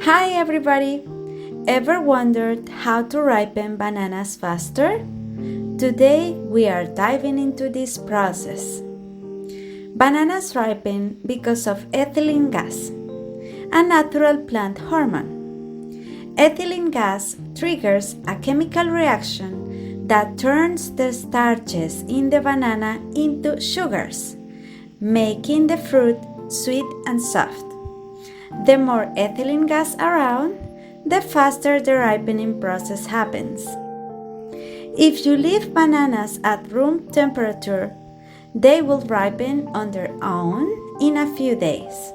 Hi everybody! Ever wondered how to ripen bananas faster? Today we are diving into this process. Bananas ripen because of ethylene gas, a natural plant hormone. Ethylene gas triggers a chemical reaction that turns the starches in the banana into sugars, making the fruit sweet and soft. The more ethylene gas around, the faster the ripening process happens. If you leave bananas at room temperature, they will ripen on their own in a few days.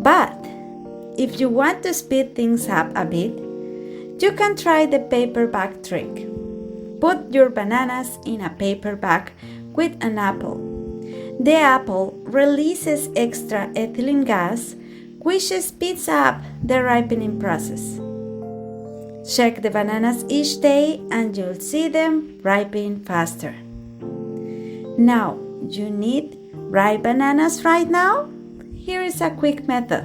But if you want to speed things up a bit, you can try the paper bag trick. Put your bananas in a paper bag with an apple. The apple releases extra ethylene gas, which speeds up the ripening process. Check the bananas each day and you'll see them ripen faster. Now, you need ripe bananas right now? Here is a quick method.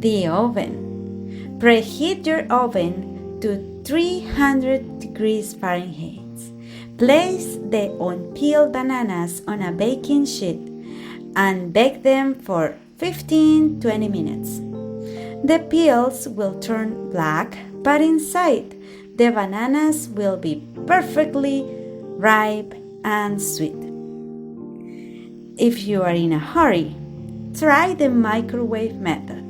The oven. Preheat your oven to 300 degrees Fahrenheit. Place the unpeeled bananas on a baking sheet and bake them for 15-20 minutes. The peels will turn black, but inside the bananas will be perfectly ripe and sweet. If you are in a hurry, try the microwave method.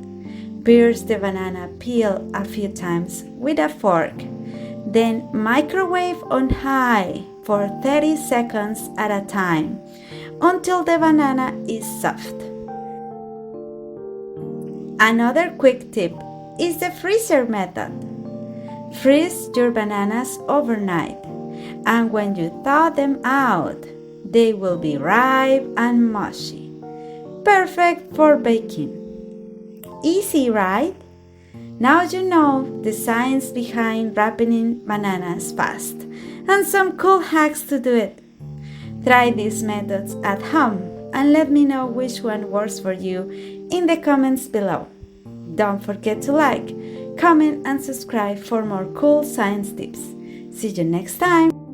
Pierce the banana peel a few times with a fork, then microwave on high for 30 seconds at a time until the banana is soft. Another quick tip is the freezer method. Freeze your bananas overnight, and when you thaw them out, they will be ripe and mushy. Perfect for baking. Easy, right? Now you know the science behind ripening bananas fast and some cool hacks to do it. Try these methods at home and let me know which one works for you in the comments below. Don't forget to like, comment and subscribe for more cool science tips. See you next time!